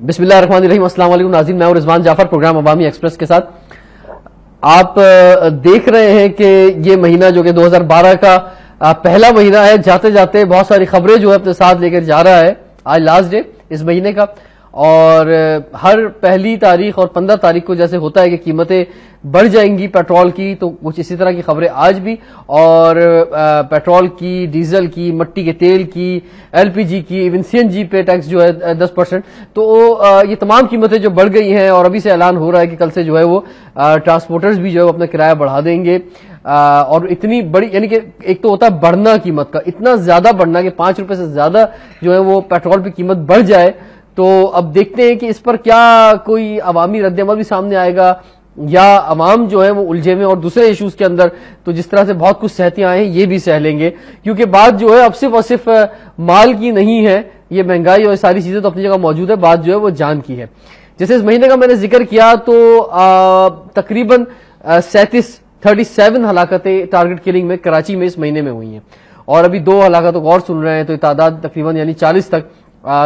بسم اللہ الرحمن الرحیم. السلام علیکم ناظرین, میں ہوں رضوان جعفر, پروگرام عوامی ایکسپریس کے ساتھ. آپ دیکھ رہے ہیں کہ یہ مہینہ جو کہ 2012 کا پہلا مہینہ ہے, جاتے جاتے بہت ساری خبریں جو ہے اپنے ساتھ لے کر جا رہا ہے. آج لاسٹ ڈے اس مہینے کا, اور ہر پہلی تاریخ اور 15 تاریخ کو جیسے ہوتا ہے کہ قیمتیں بڑھ جائیں گی پیٹرول کی, تو کچھ اسی طرح کی خبریں آج بھی. اور پیٹرول کی, ڈیزل کی, مٹی کے تیل کی, ایل پی جی کی, ایون سی این جی پہ ٹیکس جو ہے 10%. تو یہ تمام قیمتیں جو بڑھ گئی ہیں, اور ابھی سے اعلان ہو رہا ہے کہ کل سے جو ہے وہ ٹرانسپورٹرز بھی جو ہے اپنا کرایہ بڑھا دیں گے. اور اتنی بڑی, یعنی کہ ایک تو ہوتا ہے بڑھنا قیمت کا, اتنا زیادہ بڑھنا کہ 5 روپے سے زیادہ جو ہے وہ پیٹرول پہ قیمت بڑھ جائے. تو اب دیکھتے ہیں کہ اس پر کیا کوئی عوامی رد عمل بھی سامنے آئے گا, یا عوام جو ہے وہ الجھے ہوئے اور دوسرے ایشوز کے اندر تو جس طرح سے بہت کچھ سہتے آئے ہیں یہ بھی سہ لیں گے. کیونکہ بات جو ہے اب صرف اور صرف مال کی نہیں ہے, یہ مہنگائی اور ساری چیزیں تو اپنی جگہ موجود ہے, بات جو ہے وہ جان کی ہے. جیسے اس مہینے کا میں نے ذکر کیا تو تقریباً 37 ہلاکتیں ٹارگٹ کلنگ میں کراچی میں اس مہینے میں ہوئی ہیں, اور ابھی 2 ہلاکتوں کو اور سن رہے ہیں, تو یہ تعداد تقریباً یعنی 40 تک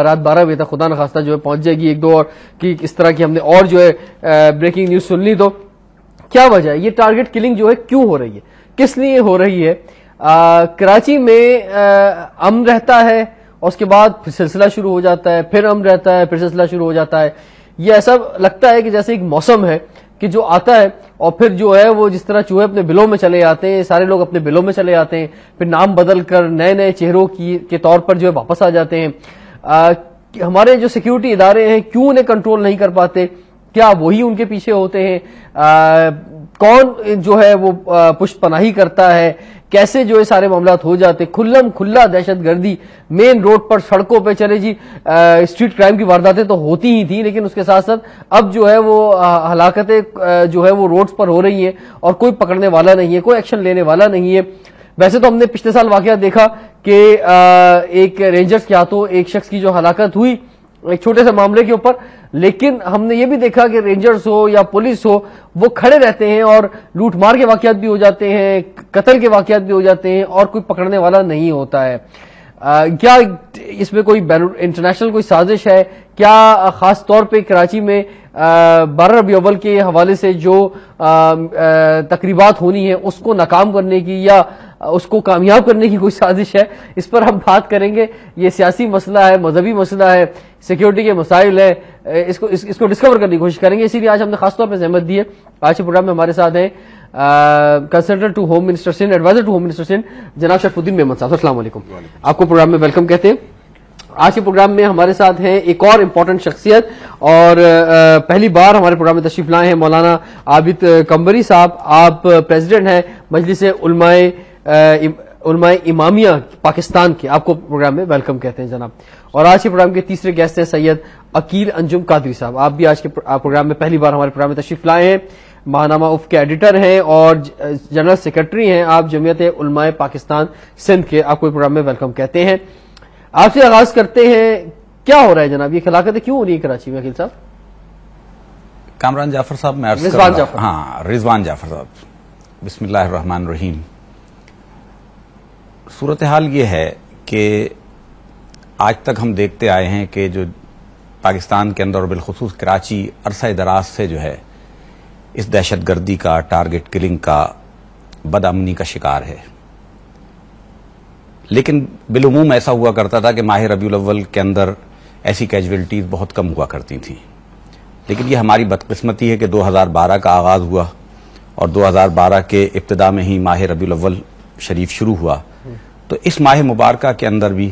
رات 12 بجے تک خدا نخواستہ جو ہے پہنچ جائے گی. 1-2 اور کی اس طرح کی ہم نے اور جو ہے بریکنگ نیوز سن لی. تو کیا وجہ ہے یہ ٹارگٹ کلنگ جو ہے کیوں ہو رہی ہے, کس لیے ہو رہی ہے؟ کراچی میں امن رہتا ہے اور اس کے بعد پھر سلسلہ شروع ہو جاتا ہے, پھر امن رہتا ہے, پھر سلسلہ شروع ہو جاتا ہے. یہ ایسا لگتا ہے کہ جیسے ایک موسم ہے کہ جو آتا ہے اور پھر جو ہے وہ جس طرح چوہے اپنے بلوں میں چلے آتے ہیں, سارے لوگ اپنے بلوں میں چلے آتے ہیں, پھر نام بدل کر نئے نئے چہروں کے طور پر جو ہے واپس آ جاتے ہیں. ہمارے جو سیکیورٹی ادارے ہیں کیوں انہیں کنٹرول نہیں کر پاتے؟ کیا وہی ان کے پیچھے ہوتے ہیں؟ کون جو ہے وہ پشت پناہی کرتا ہے؟ کیسے جو ہے سارے معاملات ہو جاتے؟ کھلم کھلا دہشت گردی مین روڈ پر, سڑکوں پہ چلے جی. اسٹریٹ کرائم کی وارداتیں تو ہوتی ہی تھیں, لیکن اس کے ساتھ ساتھ اب جو ہے وہ ہلاکتیں جو ہے وہ روڈز پر ہو رہی ہیں اور کوئی پکڑنے والا نہیں ہے, کوئی ایکشن لینے والا نہیں ہے. ویسے تو ہم نے پچھلے سال واقعہ دیکھا کہ ایک رینجرز کے ہاتھوں ایک شخص کی جو ہلاکت ہوئی ایک چھوٹے سے معاملے کے اوپر, لیکن ہم نے یہ بھی دیکھا کہ رینجرز ہو یا پولیس ہو وہ کھڑے رہتے ہیں اور لوٹ مار کے واقعات بھی ہو جاتے ہیں, قتل کے واقعات بھی ہو جاتے ہیں, اور کوئی پکڑنے والا نہیں ہوتا ہے. کیا اس میں کوئی انٹرنیشنل کوئی سازش ہے؟ کیا خاص طور پہ کراچی میں 12 ربیع الاول کے حوالے سے جو تقریبات ہونی ہیں اس کو ناکام کرنے کی یا اس کو کامیاب کرنے کی کوئی سازش ہے؟ اس پر ہم بات کریں گے. یہ سیاسی مسئلہ ہے, مذہبی مسئلہ ہے, سیکیورٹی کے مسائل ہیں, اس کو ڈسکور کرنے کی کوشش کریں گے. اسی لیے آج ہم نے خاص طور پہ زحمت دی ہے. آج کے پروگرام میں ہمارے ساتھ ہیں consultant to home minister Sindh, adviser to home minister Sindh, جناب شرف الدین میمن صاحب. السلام علیکم, آپ کو پروگرام میں ویلکم کہتے ہیں. آج کے پروگرام میں ہمارے ساتھ ہیں ایک اور امپورٹنٹ شخصیت, اور پہلی بار ہمارے پروگرام میں تشریف لائے ہیں مولانا عابد قمبری صاحب. آپ پریزیڈنٹ ہیں مجلس علماء امامیہ پاکستان کے. آپ کو پروگرام میں ویلکم کہتے ہیں جناب. اور آج کے پروگرام کے تیسرے گیسٹ ہیں سید عقیل انجم قادری صاحب. آپ بھی آج کے پروگرام میں پہلی بار ہمارے پروگرام میں تشریف لائے ہیں. ماہنامہ اف کے ایڈیٹر ہیں اور جنرل سیکرٹری ہیں آپ جمعیت علماء پاکستان سندھ کے. آپ کو پروگرام میں ویلکم کہتے ہیں. آپ سے آغاز کرتے ہیں, کیا ہو رہا ہے جناب, یہ ہلاکتیں کیوں ہو رہی ہیں کراچی میں؟ عقیل صاحب. کامران جعفر صاحب, میں رضوان جعفر صاحب. بسم اللہ الرحمن الرحیم. صورتحال یہ ہے کہ آج تک ہم دیکھتے آئے ہیں کہ جو پاکستان کے اندر اور بالخصوص کراچی عرصہ دراز سے جو ہے اس دہشت گردی کا, ٹارگٹ کلنگ کا, بد امنی کا شکار ہے. لیکن بالعموم ایسا ہوا کرتا تھا کہ ماہ ربیع الاول کے اندر ایسی کیجویلٹیز بہت کم ہوا کرتی تھیں. لیکن یہ ہماری بدقسمتی ہے کہ 2012 کا آغاز ہوا اور 2012 کے ابتدا میں ہی ماہ ربیع الاول شریف شروع ہوا, تو اس ماہ مبارکہ کے اندر بھی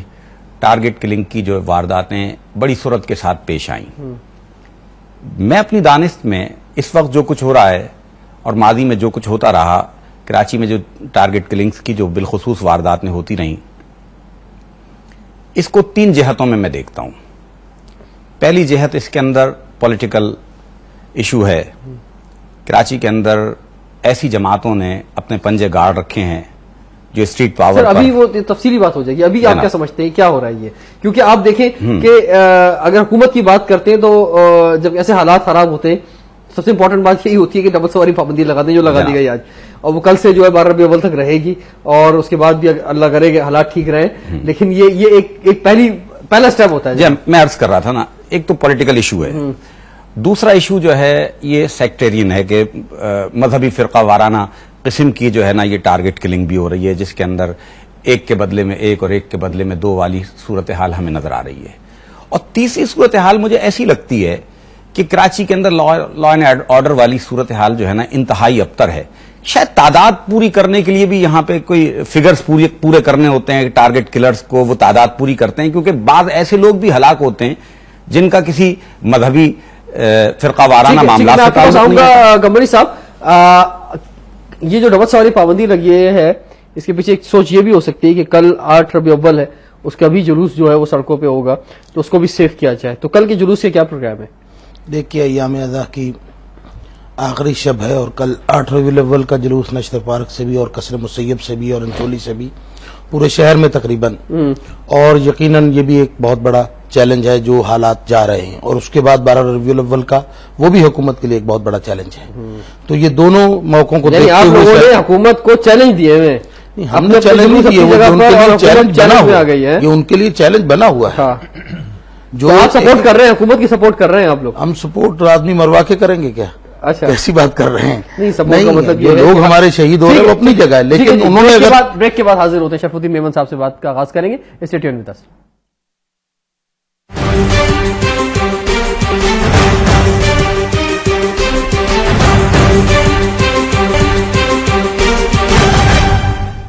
ٹارگٹ کلنگ کی جو وارداتیں بڑی سرعت کے ساتھ پیش آئیں. میں اپنی دانست میں اس وقت جو کچھ ہو رہا ہے اور ماضی میں جو کچھ ہوتا رہا, کراچی میں جو ٹارگٹ کلنگز کی جو بالخصوص وارداتیں ہوتی رہیں, اس کو 3 جہتوں میں دیکھتا ہوں. پہلی جہت اس کے اندر پولیٹیکل ایشو ہے. کراچی کے اندر ایسی جماعتوں نے اپنے پنجے گاڑ رکھے ہیں جو اسٹریٹ پاور. ابھی وہ تفصیلی بات ہو جائے گی. ابھی آپ کیا سمجھتے ہیں کیا ہو رہا ہے یہ؟ کیونکہ آپ دیکھیں کہ اگر حکومت کی بات کرتے ہیں تو جب ایسے حالات خراب ہوتے ہیں سب سے امپورٹنٹ بات یہی ہوتی ہے کہ ڈبل سواری پابندی لگا دیں, جو لگا دی گئی آج, اور وہ کل سے جو ہے 12 ربیع الاول تک رہے گی, اور اس کے بعد بھی اللہ کرے کہ حالات ٹھیک رہیں. لیکن یہ ایک پہلا سٹیپ ہوتا ہے. جی میں عرض کر رہا تھا نا, ایک تو پولیٹیکل ایشو ہے، دوسرا ایشو جو ہے یہ سیکٹرین ہے کہ مذہبی فرقہ وارانہ قسم کی جو ہے نا یہ ٹارگٹ کلنگ بھی ہو رہی ہے، جس کے اندر ایک کے بدلے میں ایک اور ایک کے بدلے میں دو والی صورتحال ہمیں نظر آ رہی ہے۔ اور تیسری صورتحال مجھے ایسی لگتی ہے کہ کراچی کے اندر لا اینڈ آرڈر والی صورتحال جو ہے نا انتہائی ابتر ہے۔ شاید تعداد پوری کرنے کے لیے بھی یہاں پہ کوئی فگرز پورے کرنے ہوتے ہیں، ٹارگٹ کلرز کو وہ تعداد پوری کرتے ہیں، کیونکہ بعض ایسے لوگ بھی ہلاک ہوتے ہیں جن کا کسی مذہبی فرقہ وارانہ معاملات سے تعلق نہیں ہے۔ گمبری صاحب، یہ جو ڈبل سواری پابندی لگی ہے اس کے پیچھے ایک سوچ یہ بھی ہو سکتی ہے کہ کل 8 ربیع الاول ہے، اس کا بھی جلوس جو ہے وہ سڑکوں پہ ہوگا، تو اس کو بھی سیف کیا جائے، تو کل کے جلوس سے کیا پروگرام ہے؟ دیکھیے ایام اضحیٰ کی آخری شب ہے اور کل 8 ربیع الاول کا جلوس نشتر پارک سے بھی اور قصر مسیب سے بھی اور انتولی سے بھی پورے شہر میں تقریباً، اور یقیناً یہ بھی ایک بہت بڑا چیلنج ہے جو حالات جا رہے ہیں، اور اس کے بعد 12 ربیع الاول کا وہ بھی حکومت کے لیے ایک بہت بڑا چیلنج ہے۔ تو یہ دونوں موقعوں کو دیکھتے ہوئے آپ نے حکومت کو چیلنج دیے ہوئے، ہم نے چیلنج نہیں دیے، وہ ان کے لیے چیلنج بنا ہوا ہے، یہ ان کے لیے چیلنج بنا ہوا ہے۔ جو آپ سپورٹ کر رہے ہیں، حکومت کی سپورٹ کر رہے ہیں آپ لوگ؟ ہم سپورٹ آدمی مروا کے کریں گے کیا؟ اچھا، ایسی بات کر رہے ہیں؟ نہیں، مطلب جو لوگ ہمارے شہید ہو رہے ہیں وہ اپنی جگہ ہے، لیکن انہوں نے بریک کے بعد حاضر ہوتے ہیں، شرف الدین میمن صاحب سے بات کا آغاز کریں گے، stay tune with us.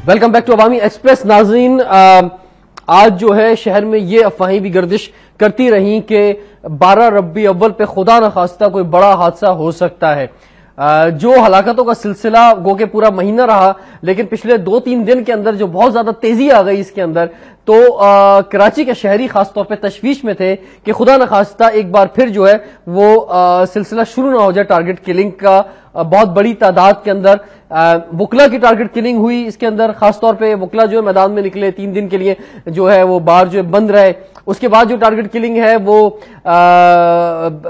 Welcome back to Awami express. ناظرین، آج جو ہے شہر میں یہ افواہیں بھی گردش کرتی رہیں کہ 12 ربیع الاول پہ خدا نخواستہ کوئی بڑا حادثہ ہو سکتا ہے۔ جو ہلاکتوں کا سلسلہ گو کہ پورا مہینہ رہا، لیکن پچھلے 2-3 دن کے اندر جو بہت زیادہ تیزی آ گئی اس کے اندر، تو کراچی کے شہری خاص طور پہ تشویش میں تھے کہ خدا نخواستہ ایک بار پھر جو ہے وہ سلسلہ شروع نہ ہو جائے ٹارگٹ کلنگ کا۔ بہت بڑی تعداد کے اندر وکلا کی ٹارگٹ کلنگ ہوئی، اس کے اندر خاص طور پہ وکلا جو ہے میدان میں نکلے، 3 دن کے لیے جو ہے وہ بار جو ہے بند رہے۔ اس کے بعد جو ٹارگٹ کلنگ ہے وہ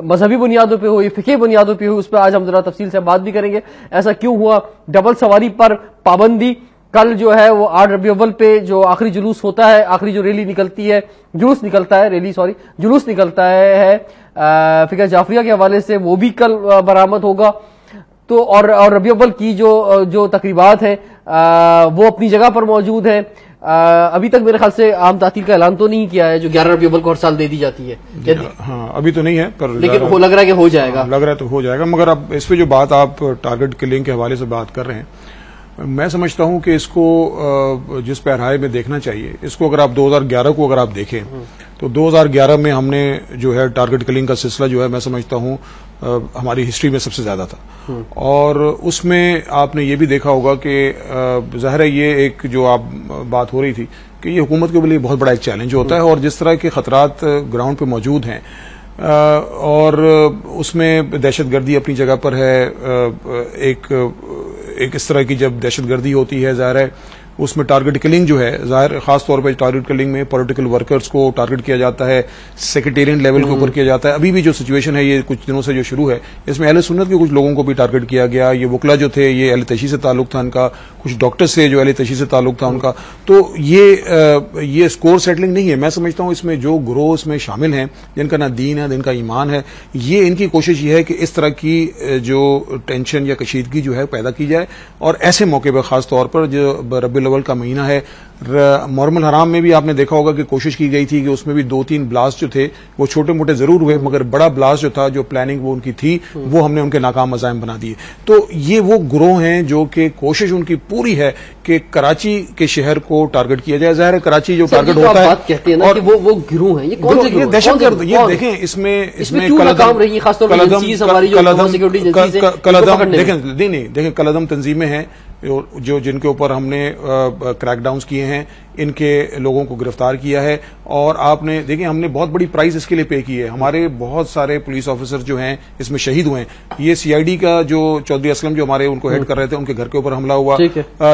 مذہبی بنیادوں پہ ہوئی، فقہی بنیادوں پہ ہوئی، اس پہ آج ہم ذرا تفصیل سے بات بھی کریں گے ایسا کیوں ہوا۔ ڈبل سواری پر پابندی، کل جو ہے وہ 8 ربیع الاول پہ جو آخری جلوس ہوتا ہے، آخری جو ریلی نکلتی ہے، جلوس نکلتا ہے فقہ جعفریہ کے حوالے سے، وہ بھی کل برآمد ہوگا۔ تو اور ربیع الاول کی جو تقریبات ہیں وہ اپنی جگہ پر موجود ہیں۔ ابھی تک میرے خیال سے عام تعطیل کا اعلان تو نہیں کیا ہے جو 11 ربیع الاول کو ہر سال دے دی جاتی ہے۔ ہاں ابھی تو نہیں ہے، پر لیکن لگ رہا ہے کہ ہو جائے گا، لگ رہا ہے تو ہو جائے گا۔ مگر اب اس پہ جو بات آپ ٹارگٹ کلنگ کے حوالے سے بات کر رہے ہیں، میں سمجھتا ہوں کہ اس کو جس پیراہے میں دیکھنا چاہیے، اس کو اگر آپ 2011 کو اگر آپ دیکھیں تو 2011 میں ہم نے جو ہے ٹارگٹ کلنگ کا سلسلہ جو ہے میں سمجھتا ہوں ہماری ہسٹری میں سب سے زیادہ تھا، اور اس میں آپ نے یہ بھی دیکھا ہوگا کہ ظاہر ہے یہ ایک جو آپ بات ہو رہی تھی کہ یہ حکومت کے لیے بہت بڑا ایک چیلنج ہوتا ہے، اور جس طرح کے خطرات گراؤنڈ پہ موجود ہیں اور اس میں دہشت گردی اپنی جگہ پر ہے، ایک اس طرح کی جب دہشت گردی ہوتی ہے ظاہر ہے اس میں ٹارگٹ کلنگ جو ہے ظاہر خاص طور پہ ٹارگٹ کلنگ میں پولیٹیکل ورکرز کو ٹارگٹ کیا جاتا ہے، سیکریٹیرین لیول کے اوپر کیا جاتا ہے۔ ابھی بھی جو سچویشن ہے یہ کچھ دنوں سے جو شروع ہے اس میں اہل سنت کے کچھ لوگوں کو بھی ٹارگٹ کیا گیا، یہ وکلا جو تھے یہ اہل تشیع سے تعلق تھا ان کا، کچھ ڈاکٹر سے جو اہل تشیع سے تعلق تھا ان کا، تو یہ اسکور سیٹلنگ نہیں ہے۔ میں سمجھتا ہوں اس میں جو گروہ اس میں شامل ہیں جن کا نہ دین ہے جن کا ایمان ہے، یہ ان کی کوشش یہ ہے کہ اس طرح کی جو ٹینشن یا کشیدگی جو ہے پیدا کی جائے، اور ایسے موقع پر خاص طور پر جو ربیع الاول کا مہینہ ہے، محرم الحرام میں بھی آپ نے دیکھا ہوگا کہ کوشش کی گئی تھی کہ اس میں بھی 2-3 بلاسٹ جو تھے وہ چھوٹے موٹے ضرور ہوئے، مگر بڑا بلاسٹ جو تھا جو پلاننگ وہ ان کی تھی وہ ہم نے ان کے ناکام عزائم بنا دیے۔ تو یہ وہ گروہ ہیں جو کہ کوشش ان کی پوری ہے کہ کراچی کے شہر کو ٹارگٹ کیا جائے۔ ظاہر ہے کراچی جو ٹارگٹ ہوتا ہے، بات کہتے ہیں نا کہ وہ گروہ ہیں، یہ کون سے گروہ؟ یہ دہشت گرد، یہ دیکھیں اس میں کلعدم تنظیمیں ہیں جو جن کے اوپر ہم نے کریک ڈاؤنز کیے ہیں، ان کے لوگوں کو گرفتار کیا ہے، اور آپ نے دیکھیں ہم نے بہت بڑی پرائز اس کے لیے پے کی ہے۔ ہمارے بہت سارے پولیس آفیسر جو ہیں اس میں شہید ہوئے ہیں۔ یہ سی آئی ڈی کا جو چودھری اسلم جو ہمارے ان کو ہیڈ کر رہے تھے، ان کے گھر کے اوپر حملہ ہوا،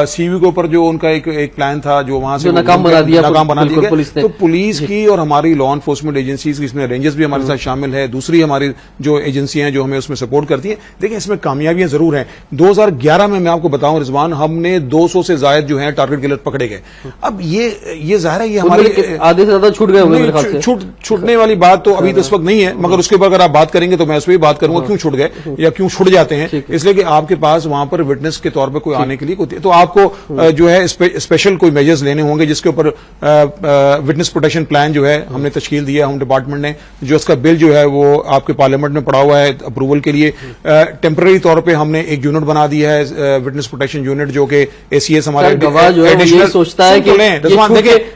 سی وی کے اوپر جو ان کا ایک پلان تھا جو وہاں سے ناکام بنا دیا گیا۔ تو پولیس کی اور ہماری لا انفورسمنٹ ایجنسیز کی، اس میں رینجرز بھی ہمارے ساتھ شامل ہے، دوسری ہماری جو ایجنسیاں ہیں جو ہمیں اس میں سپورٹ کرتی ہیں۔ دیکھیں اس میں کامیابیاں ضرور ہیں۔ 2011 میں آپ کو بتاؤں رضوان، ہم نے 200 سے زائد جو ہیں ٹارگٹ کلر پکڑے گئے۔ اب یہ ظاہر ہے یہ ہماری آدھے سے زیادہ چھوٹ گئے ہوں گے میرے خیال سے. چھوٹنے والی بات تو ابھی تو اس وقت نہیں ہے, مگر اس کے اوپر اگر آپ بات کریں گے تو میں اس پہ بھی بات کروں گا کیوں چھوٹ گئے یا کیوں چھوٹ جاتے ہیں. اس لیے کہ آپ کے پاس وہاں پر وٹنس کے طور پہ کوئی آنے کے لیے تو آپ کو جو ہے اسپیشل کوئی میجرز لینے ہوں گے, جس کے اوپر وٹنس پروٹیکشن پلان جو ہے ہم نے تشکیل دیا ہے ہوم ڈپارٹمنٹ نے, جو اس کا بل جو ہے وہ آپ کے پارلیمنٹ میں پڑا ہوا ہے اپروول کے لیے. ٹیمپرری طور پہ ہم نے ایک یونٹ بنا دیا ہے وٹنس پروٹیکشن یونٹ, جو کہ اے سی ایس ہمارے گواہ جو ہے یہ سوچتا ہے کہ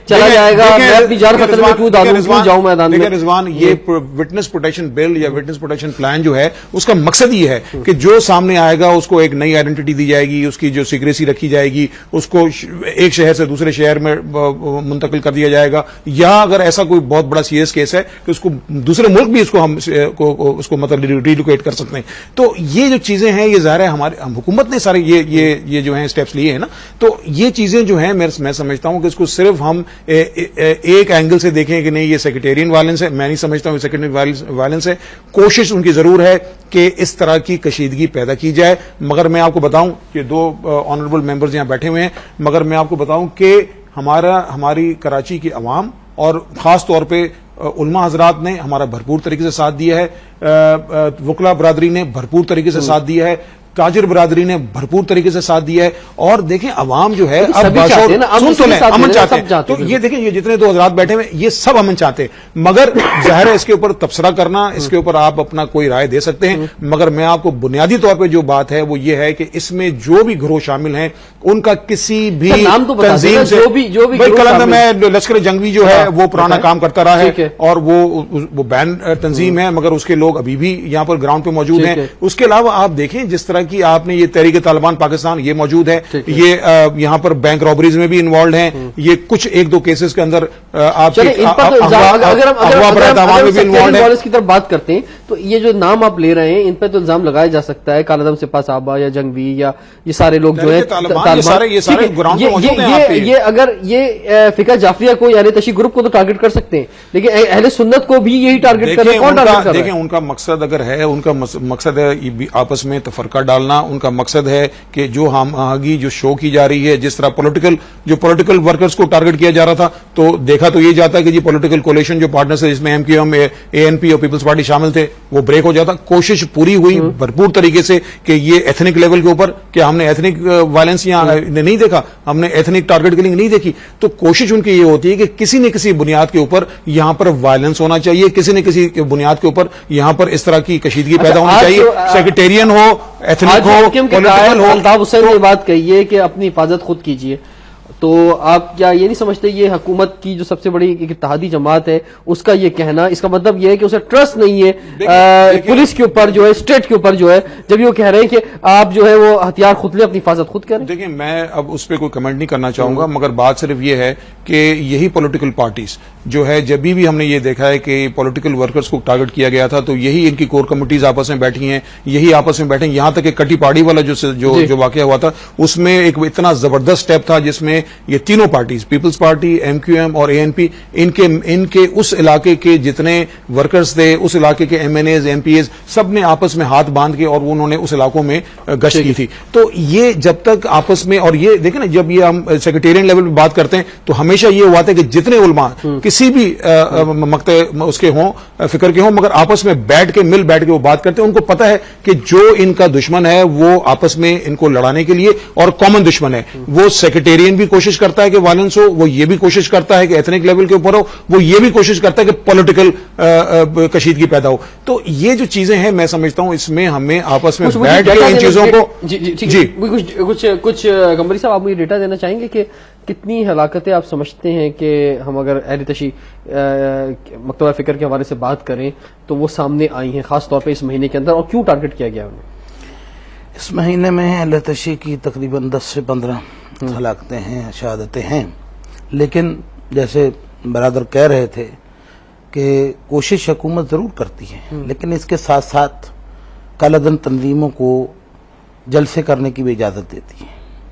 چلا جائے گا, میں اپنی جان خطرے میں کیوں جاؤں میدان میں. رضوان, یہ وٹنس پروٹیکشن بل یا وٹنس پروٹیکشن پلان جو ہے اس کا مقصد یہ ہے کہ جو سامنے آئے گا اس کو ایک نئی آئیڈینٹی دی جائے گی, اس کی جو سیکریسی رکھی جائے گی, اس کو ایک شہر سے دوسرے شہر میں منتقل کر دیا جائے گا, یا اگر ایسا کوئی بہت بڑا سیریس کیس ہے کہ اس کو دوسرے ملک بھی اس کو مطلب ریلوکیٹ کر سکتے ہیں. تو یہ جو چیزیں ہیں یہ ظاہر ہے ہمارے حکومت نے سارے یہ جو ہیں اسٹیپس لیے ہیں نا, تو یہ چیزیں جو ہیں میں سمجھتا ہوں کہ اس کو صرف ہم ایک اینگل سے دیکھیں کہ نہیں یہ سیکریٹیرین وائلنس ہے, میں نہیں سمجھتا ہوں سیکریٹیرین وائلنس ہے. کوشش ان کی ضرور ہے کہ اس طرح کی کشیدگی پیدا کی جائے, مگر میں آپ کو بتاؤں کہ دو آنریبل ممبرز یہاں بیٹھے ہوئے ہیں, مگر میں آپ کو بتاؤں کہ ہماری کراچی کی عوام اور خاص طور پہ علماء حضرات نے ہمارا بھرپور طریقے سے ساتھ دیا ہے, وکلا برادری نے بھرپور طریقے سے ساتھ دیا ہے, تاجر برادری نے بھرپور طریقے سے ساتھ دیا ہے. اور دیکھیں عوام جو ہے امن چاہتے ہیں, تو یہ دیکھیں یہ جتنے دو حضرات بیٹھے ہوئے یہ سب امن چاہتے ہیں, مگر ظاہر ہے اس کے اوپر تبصرہ کرنا, اس کے اوپر آپ اپنا کوئی رائے دے سکتے ہیں, مگر میں آپ کو بنیادی طور پہ جو بات ہے وہ یہ ہے کہ اس میں جو بھی گروہ شامل ہیں ان کا کسی بھی تنظیم سے کلندر میں لشکر جنگوی جو ہے وہ پرانا کام کرتا رہا ہے اور وہ بین تنظیم ہے, مگر اس کے لوگ ابھی بھی یہاں پر گراؤنڈ پہ موجود ہیں. اس کے علاوہ آپ دیکھیں جس طرح کی آپ نے یہ تحریک طالبان پاکستان یہ موجود ہے, یہ یہاں پر بینک رابریز میں بھی انوالوڈ ہیں, یہ کچھ ایک دو کیسز کے اندر آپ کی طرف بات کرتے ہیں تو یہ جو نام آپ لے رہے ہیں ان پہ تو الزام لگایا جا سکتا ہے, کالعدم سپاہ صاحبہ یا جنگوی یا یہ سارے لوگ جو ہیں یہ اگر یہ فقہ جعفریہ کو یعنی تشیع گروپ کو تو ٹارگٹ کر سکتے ہیں, لیکن اہل سنت کو بھی یہی ٹارگٹ کر رہے ہیں. کون ٹارگٹ کر رہا ہے؟ دیکھیں ان کا مقصد اگر ہے, ان کا مقصد ہے آپس میں تفرقہ ڈالنا, ان کا مقصد ہے کہ جو ہم آگی جو شو کی جا رہی ہے, جس طرح پولیٹیکل ورکرز کو ٹارگٹ کیا جا رہا تھا, تو دیکھا تو یہ جاتا ہے کہ جی پولیٹیکل کولیشن جو پارٹنرز ہے جس میں ایم اے این پی اور پیپلز پارٹی شامل تھے وہ بریک ہو جاتا. کوشش پوری ہوئی بھرپور طریقے سے کہ یہ ایتھنک لیول کے اوپر کہ ہم نے ایتھنک وائلنس یہاں نہیں دیکھا, ہم نے ایتھنک ٹارگٹ کلنگ نہیں دیکھی, تو کوشش ان کی یہ ہوتی ہے کہ کسی نہ کسی بنیاد کے اوپر یہاں پر وائلنس ہونا چاہیے, کسی نہ کسی بنیاد کے اوپر یہاں پر اس طرح کی کشیدگی پیدا ہونی چاہیے, سیکریٹیرین ہو, ایتھنک ہو, پولیٹیکل ہو. الطاف حسین نے بات کہی ہے کہ اپنی حفاظت خود کیجیے, تو آپ کیا یہ نہیں سمجھتے یہ حکومت کی جو سب سے بڑی اتحادی جماعت ہے اس کا یہ کہنا, اس کا مطلب یہ ہے کہ اسے ٹرسٹ نہیں ہے پولیس کے اوپر جو ہے, اسٹیٹ کے اوپر جو ہے, جب یہ کہہ رہے ہیں کہ آپ جو ہے وہ ہتھیار خود لیں, اپنی حفاظت خود کریں؟ دیکھیں میں اب اس پہ کوئی کمنٹ نہیں کرنا چاہوں گا, مگر بات صرف یہ ہے کہ یہی پولیٹیکل پارٹیز جو ہے جب بھی ہم نے یہ دیکھا ہے کہ پولیٹیکل ورکرز کو ٹارگٹ کیا گیا تھا تو یہی ان کی کور کمیٹیز آپس میں بیٹھی ہیں, یہی آپس میں بیٹھے ہیں. یہاں تک کہ کٹی پاڑی والا جو واقعہ ہوا تھا اس میں ایک اتنا زبردست اسٹیپ تھا جس میں یہ تینوں parties peoples party, M Q M اور اے این پی, ان کے اس علاقے کے جتنے ورکرز تھے, اس علاقے کے MNAs, MPAs, سب نے آپس میں ہاتھ باندھ کے اور انہوں نے اس علاقوں میں گشت کی تھی. تو یہ جب تک آپس میں, اور یہ دیکھیں نا جب یہ ہم سیکریٹیرین لیول پہ بات کرتے ہیں تو ہمیشہ یہ ہوا تھا کہ جتنے علماء کسی بھی مقطع اس کے ہوں, فکر کے ہوں, مگر آپس میں بیٹھ کے وہ بات کرتے ہیں. ان کو پتا ہے کہ جو ان کا دشمن ہے وہ آپس میں ان کو لڑانے کے لیے اور کامن دشمن ہے. وہ سیکریٹیرین بھی کوشش کرتا ہے کہ وائلنس ہو, وہ یہ بھی کوشش کرتا ہے کہ ایتھنک لیول کے اوپر ہو, وہ یہ بھی کوشش کرتا ہے کہ پولیٹیکل کشیدگی پیدا ہو. تو یہ جو چیزیں ہیں میں سمجھتا ہوں اس میں ہمیں آپس میں بیٹھ کے ان چیزوں کو کچھ گمبری صاحب آپ مجھے ڈیٹا دینا چاہیں گے کہ کتنی ہلاکتیں آپ سمجھتے ہیں کہ ہم اگر اہل تشیع مکتبہ فکر کے حوالے سے بات کریں تو وہ سامنے آئی ہیں خاص طور پہ اس مہینے کے اندر, اور کیوں ٹارگٹ کیا گیا انہیں؟ اس مہینے میں اہل تشیع کی تقریباً 10 سے 15 ہلاکتیں ہیں, شہادتیں ہیں, لیکن جیسے برادر کہہ رہے تھے کہ کوشش حکومت ضرور کرتی ہے, لیکن اس کے ساتھ ساتھ کالعدم تنظیموں کو جلسے کرنے کی بھی اجازت دیتی ہے.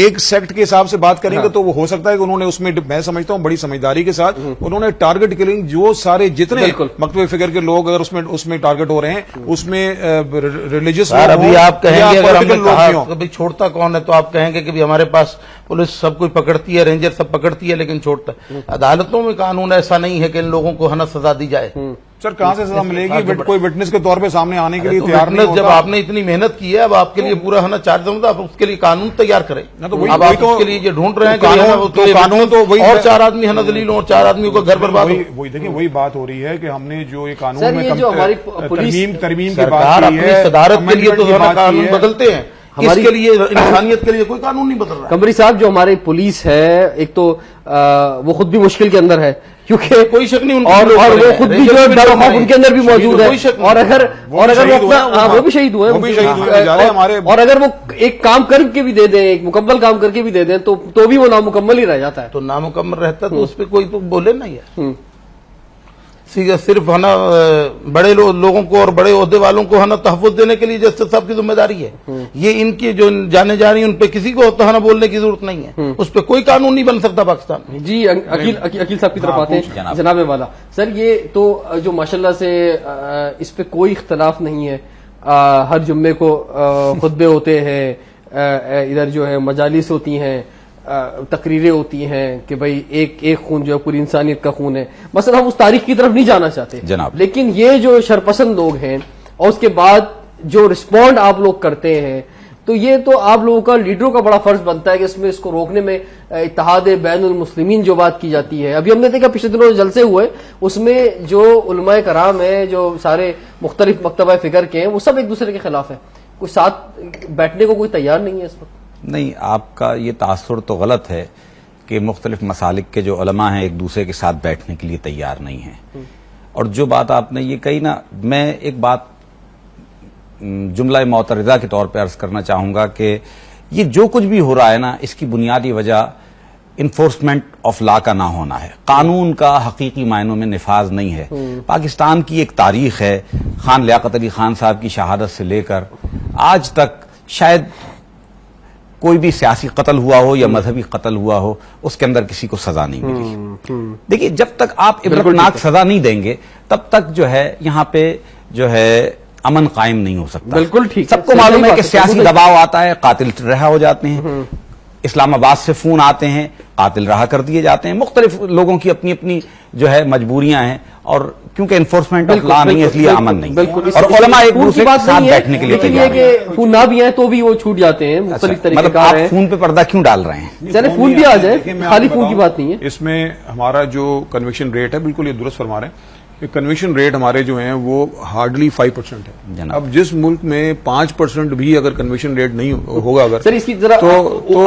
ایک سیکٹ کے حساب سے بات کریں گے تو وہ ہو سکتا ہے کہ انہوں نے اس میں میں سمجھتا ہوں بڑی سمجھداری کے ساتھ انہوں نے ٹارگٹ کلنگ جو سارے جتنے مکتبہ فکر کے لوگ اگر اس میں ٹارگٹ ہو رہے ہیں اس میں ریلیجس ابھی آپ کہیں گے اگر ہم نے کہا کہ چھوڑتا کون ہے تو آپ کہیں گے کہ ہمارے پاس پولیس سب کچھ پکڑتی ہے، رینجر سب پکڑتی ہے لیکن چھوڑتا ہے. عدالتوں میں قانون ایسا نہیں ہے کہ ان لوگوں کو سزا دی جائے. سر کہاں سے سزا ملے گی؟ کوئی وٹنس کے طور پہ سامنے آنے کے لیے تیار نہیں ہوتا. جب آپ نے اتنی محنت کی ہے اب آپ کے لیے پورا چارج دوں گا، آپ اس کے لیے قانون تیار کریں. اب آپ اس کے لیے یہ ڈھونڈ رہے ہیں کہ قانون تو وہی اور 4 آدمی ہنا دلیل اور 4 آدمیوں کو گھر برباد. وہی دیکھیں وہی بات ہو رہی ہے کہ ہم نے جو یہ قانون سر میں یہ جو ہماری ترمیم کی بات کی ہے، صدارت کے لیے تو قانون بدلتے ہیں، اس کے لیے انسانیت کے لیے کوئی قانون نہیں بدل رہا. قمری صاحب جو ہماری پولیس ہے ایک تو وہ خود بھی مشکل کے اندر ہے کیونکہ کوئی شک نہیں اور وہ خود بھی جو ڈر خوف ان کے اندر بھی موجود ہے، اور اگر وہ اپنا وہ بھی شہید ہوئے اور اگر وہ ایک کام کر کے بھی دے دیں، ایک مکمل کام کر کے بھی دے دیں تو بھی وہ نامکمل ہی رہ جاتا ہے. تو نامکمل رہتا تو اس پہ کوئی تو بولے نا یار. صرف بڑے لوگوں کو اور بڑے عہدے والوں کو تحفظ دینے کے لیے جسٹس صاحب کی ذمہ داری ہے. یہ ان کی جو جانے جا رہی ہیں ان پہ کسی کو بولنے کی ضرورت نہیں ہے، اس پہ کوئی قانون نہیں بن سکتا پاکستان میں. جی عقیل صاحب کی طرف آتے ہیں جناب والا. سر یہ تو جو ماشاءاللہ سے اس پہ کوئی اختلاف نہیں ہے، ہر جمعے کو خطبے ہوتے ہیں، ادھر جو ہے مجالس ہوتی ہیں، تقریریں ہوتی ہیں کہ بھئی ایک خون جو ہے پوری انسانیت کا خون ہے. مثلا ہم اس تاریخ کی طرف نہیں جانا چاہتے جناب، لیکن یہ جو شرپسند لوگ ہیں اور اس کے بعد جو رسپونڈ آپ لوگ کرتے ہیں تو یہ تو آپ لوگوں کا لیڈروں کا بڑا فرض بنتا ہے کہ اس میں اس کو روکنے میں اتحاد بین المسلمین جو بات کی جاتی ہے. ابھی ہم نے دیکھا پچھلے دنوں جلسے ہوئے، اس میں جو علماء کرام ہیں، جو سارے مختلف مکتبہ فکر کے ہیں، وہ سب ایک دوسرے کے خلاف ہیں. کوئی ساتھ بیٹھنے کو کوئی تیار نہیں ہے اس وقت. نہیں، آپ کا یہ تاثر تو غلط ہے کہ مختلف مسالک کے جو علماء ہیں ایک دوسرے کے ساتھ بیٹھنے کے لیے تیار نہیں ہیں. اور جو بات آپ نے یہ کہی نا، میں ایک بات جملہ معترضہ کے طور پہ عرض کرنا چاہوں گا کہ یہ جو کچھ بھی ہو رہا ہے نا، اس کی بنیادی وجہ انفورسمنٹ آف لا کا نہ ہونا ہے. قانون کا حقیقی معنوں میں نفاذ نہیں ہے. پاکستان کی ایک تاریخ ہے، خان لیاقت علی خان صاحب کی شہادت سے لے کر آج تک شاید کوئی بھی سیاسی قتل ہوا ہو یا مذہبی قتل ہوا ہو اس کے اندر کسی کو سزا نہیں ملی. دیکھیے جب تک آپ عبرتناک سزا نہیں دیں گے تب تک جو ہے یہاں پہ جو ہے امن قائم نہیں ہو سکتا. بالکل ٹھیک. سب کو معلوم ہے کہ سیاسی دباؤ آتا ہے، قاتل رہا ہو جاتے ہیں. اسلام آباد سے فون آتے ہیں، قاتل رہا کر دیے جاتے ہیں. مختلف لوگوں کی اپنی اپنی جو ہے مجبوریاں ہیں، اور کیونکہ انفورسمنٹ آف لا نہیں ہے اس لیے امن نہیں. اور علماء ایک دوسرے کے ساتھ بیٹھنے کے لیے لیکن یہ کہ فون نہ بھی آئے تو بھی وہ چھوٹ جاتے ہیں. مختلف طریقے کا ہے. آپ فون پہ پردہ کیوں ڈال رہے ہیں؟ چلے فون بھی آ جائے، خالی فون کی بات نہیں ہے. اس میں ہمارا جو کنوکشن ریٹ ہے بالکل یہ درست فرما رہے ہیں. کنوکشن ریٹ ہمارے جو ہیں وہ ہارڈلی 5% ہے. اب جس ملک میں 5% بھی اگر کنوکشن ریٹ نہیں ہوگا اگر سر اس کی ذرا